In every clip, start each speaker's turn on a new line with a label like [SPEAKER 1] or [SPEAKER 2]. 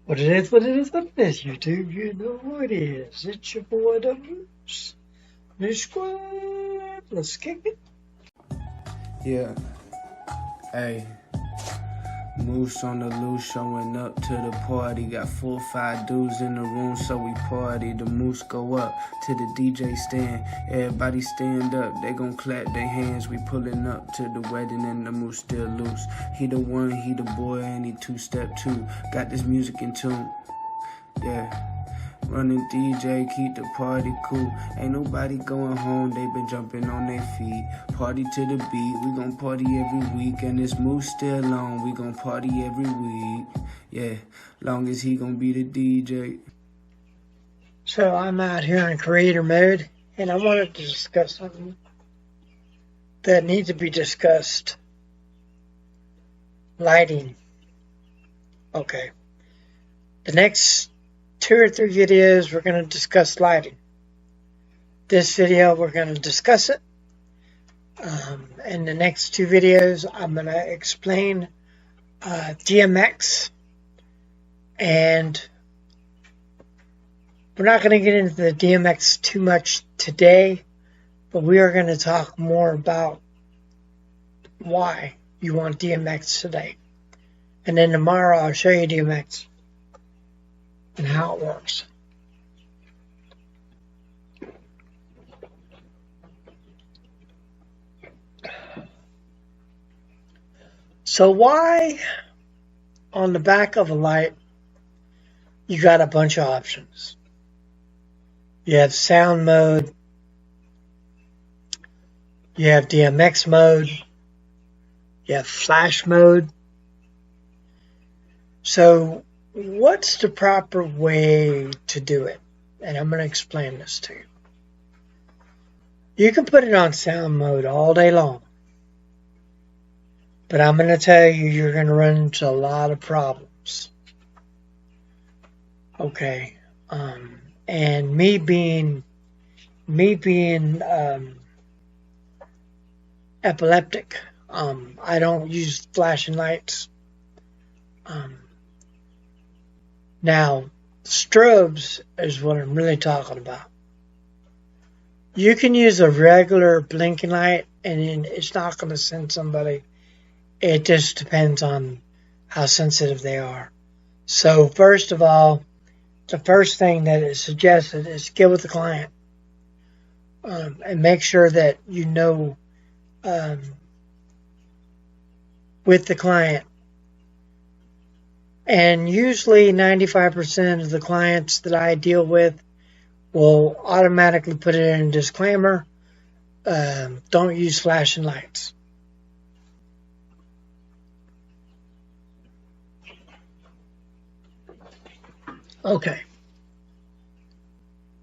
[SPEAKER 1] What it is, YouTube, you know who it is. It's your boy, the Moose. Moose Squad, let's kick it.
[SPEAKER 2] Yeah, hey, Moose on the loose, showing up to the party. Got 4 or 5 dudes in the room, so we party. The Moose go up to the DJ stand. Everybody stand up, they gon' clap their hands. We pulling up to the wedding and the Moose still loose. He the one, he the boy, and he 2-step too. Got this music in tune, yeah. Running DJ, keep the party cool. Ain't nobody going home, they been jumping on their feet. Party to the beat, we gon' party every week. And this Moose still on, we gon' party every week. Yeah, long as he gon' be the DJ.
[SPEAKER 1] So I'm out here in creator mode, and I wanted to discuss something that needs to be discussed. Lighting. Okay. The next 2 or 3 videos, we're going to discuss lighting. This video, we're going to discuss it. In the next 2 videos, I'm going to explain DMX. And we're not going to get into the DMX too much today, but we are going to talk more about why you want DMX today. And then tomorrow, I'll show you DMX and how it works. So why on the back of a light you got a bunch of options? You have sound mode, you have DMX mode, you have flash mode. So what's the proper way to do it? And I'm going to explain this to you. You can put it on sound mode all day long. But I'm going to tell you, you're going to run into a lot of problems. Okay. And me being epileptic, I don't use flashing lights. Now, strobes is what I'm really talking about. You can use a regular blinking light and it's not going to send somebody. It just depends on how sensitive they are. So first of all, the first thing that is suggested is get with the client and make sure that you know with the client. And usually 95% of the clients that I deal with will automatically put it in a disclaimer. Don't use flashing lights. Okay.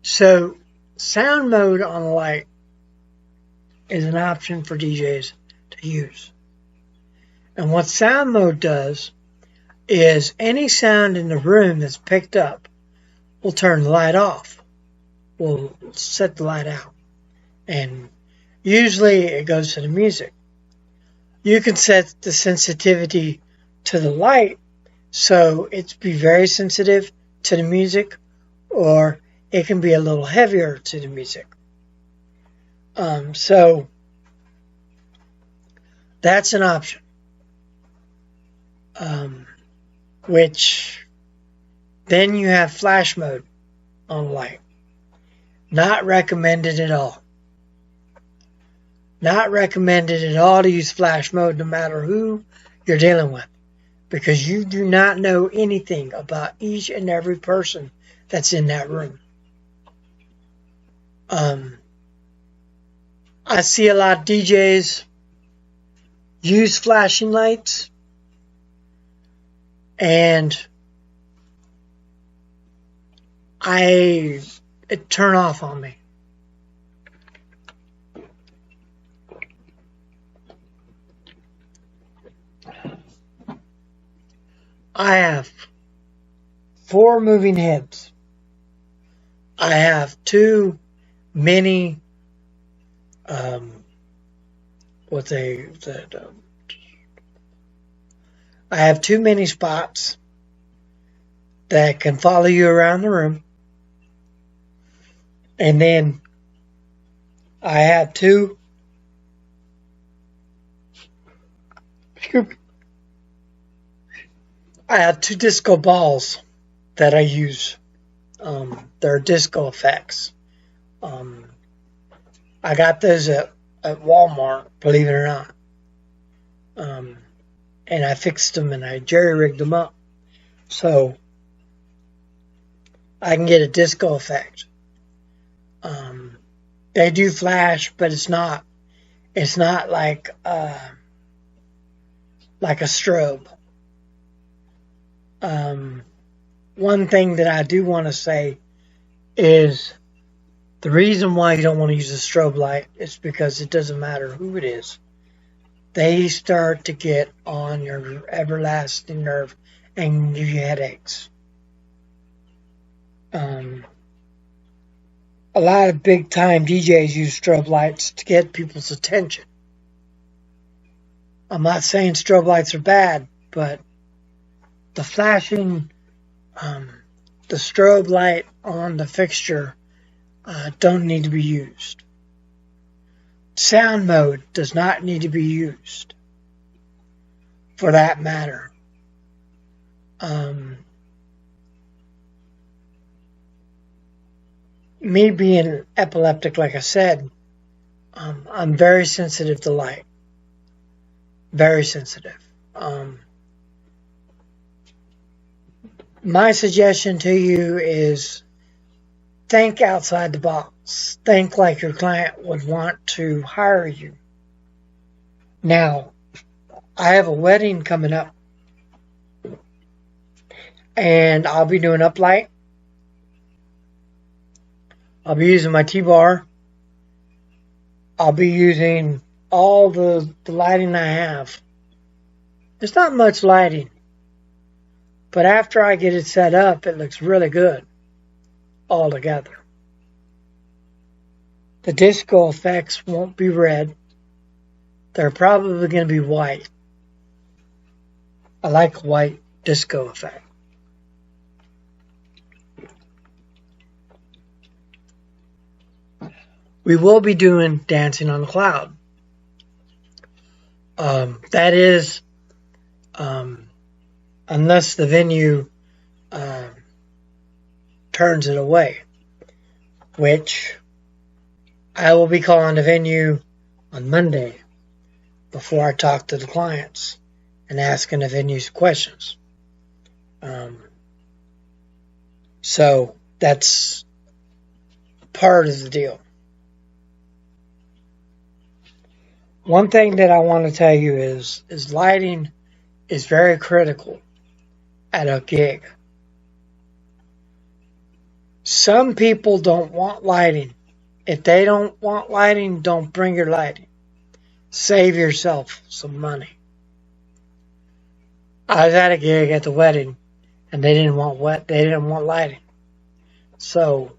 [SPEAKER 1] So sound mode on a light is an option for DJs to use. And what sound mode does is any sound in the room that's picked up will turn the light off. We'll set the light out. And usually it goes to the music. You can set the sensitivity to the light so it's be very sensitive to the music, or it can be a little heavier to the music. So that's an option. Which then you have flash mode on the light. Not recommended at all. Not recommended at all to use flash mode no matter who you're dealing with, because you do not know anything about each and every person that's in that room. I see a lot of DJs use flashing lights, and it turn off on me. I have 4 moving heads. I have 2 mini I have 2 mini spots that can follow you around the room. And then I have 2 disco balls that I use. They're disco effects. I got those at Walmart, believe it or not. And I fixed them and I jerry-rigged them up so I can get a disco effect. They do flash, but it's not like a strobe. One thing that I do want to say is the reason why you don't want to use a strobe light is because it doesn't matter who it is. They start to get on your everlasting nerve and give you headaches. A lot of big time DJs use strobe lights to get people's attention. I'm not saying strobe lights are bad, but the flashing, the strobe light on the fixture don't need to be used. Sound mode does not need to be used, for that matter. Me being epileptic, like I said, I'm very sensitive to light. Very sensitive. My suggestion to you is think outside the box. Think like your client would want to hire you. Now, I have a wedding coming up, and I'll be doing uplight. I'll be using my T-bar. I'll be using all the lighting I have. There's not much lighting, but after I get it set up, it looks really good all together. The disco effects won't be red. They're probably going to be white. I like a white disco effect. We will be doing Dancing on the Cloud. That is, unless the venue turns it away, which I will be calling the venue on Monday before I talk to the clients and asking the venues questions. So that's part of the deal. One thing that I want to tell you is lighting is very critical at a gig. Some people don't want lighting. If they don't want lighting, don't bring your lighting. Save yourself some money. I was at a gig at the wedding, and they didn't want lighting. So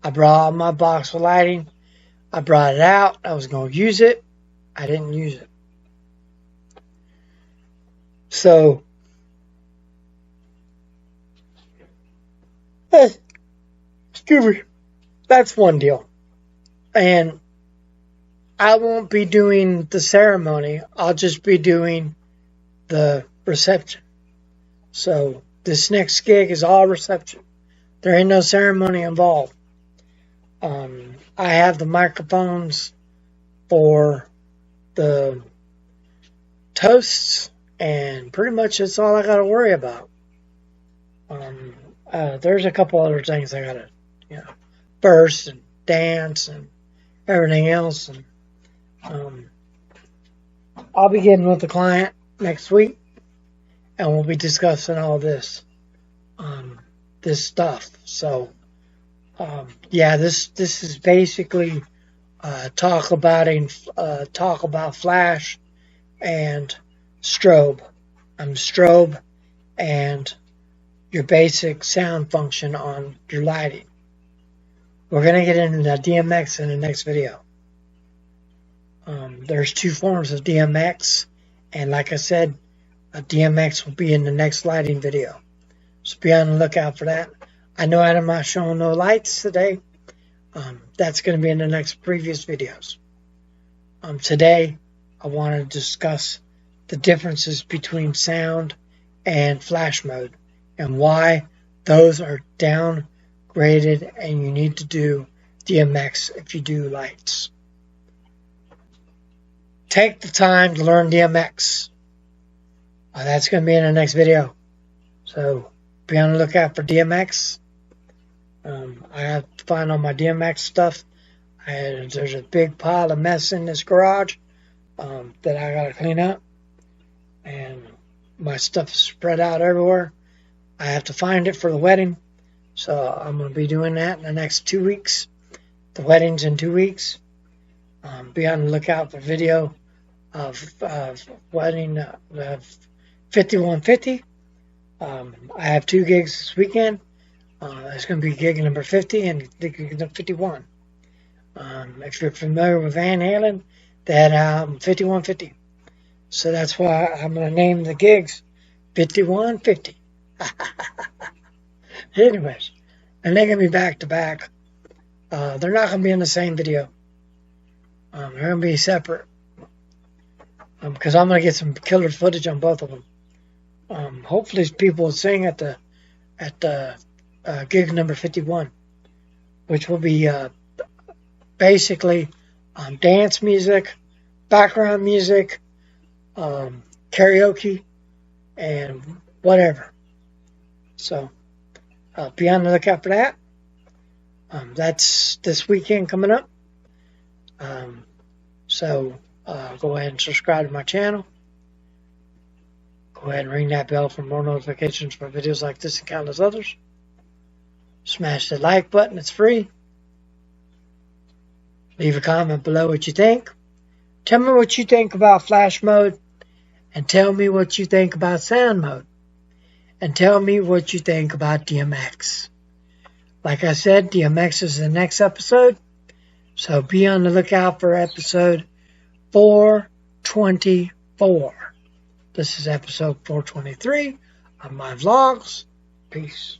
[SPEAKER 1] I brought my box with lighting. I brought it out. I was going to use it. I didn't use it. So, excuse me, that's one deal. And I won't be doing the ceremony. I'll just be doing the reception. So this next gig is all reception. There ain't no ceremony involved. I have the microphones for the toasts, and pretty much that's all I got to worry about. There's a couple other things I got to, burst and dance and everything else. And I'll be getting with the client next week, and we'll be discussing all this, this stuff. So, this is basically talk about flash and strobe. Strobe and your basic sound function on your lighting. We're going to get into the DMX in the next video. There's 2 forms of DMX, and like I said, DMX will be in the next lighting video. So be on the lookout for that. I know I'm not showing no lights today. That's going to be in the next previous videos. Today, I want to discuss the differences between sound and flash mode and why those are downgraded and you need to do DMX if you do lights. Take the time to learn DMX. That's going to be in the next video. So be on the lookout for DMX. I have to find all my DMX stuff. There's a big pile of mess in this garage that I got to clean up. And my stuff is spread out everywhere. I have to find it for the wedding. So I'm going to be doing that in the next 2 weeks. The wedding's in 2 weeks. Be on the lookout for video of wedding 5150. I have 2 gigs this weekend. It's going to be gig number 50 and gig number 51. If you're familiar with Van Halen, they had album 5150. So that's why I'm going to name the gigs 5150. Anyways, and they're going to be back to back. They're not going to be in the same video. They're going to be separate. Because I'm going to get some killer footage on both of them. Hopefully people will sing at the gig number 51, which will be basically dance music, background music, karaoke, and whatever. So be on the lookout for that. That's this weekend coming up. So go ahead and subscribe to my channel. Go ahead and ring that bell for more notifications for videos like this and countless others. Smash the like button, it's free. Leave a comment below what you think. Tell me what you think about flash mode. And tell me what you think about sound mode. And tell me what you think about DMX. Like I said, DMX is the next episode. So be on the lookout for episode 424. This is episode 423 of my vlogs. Peace.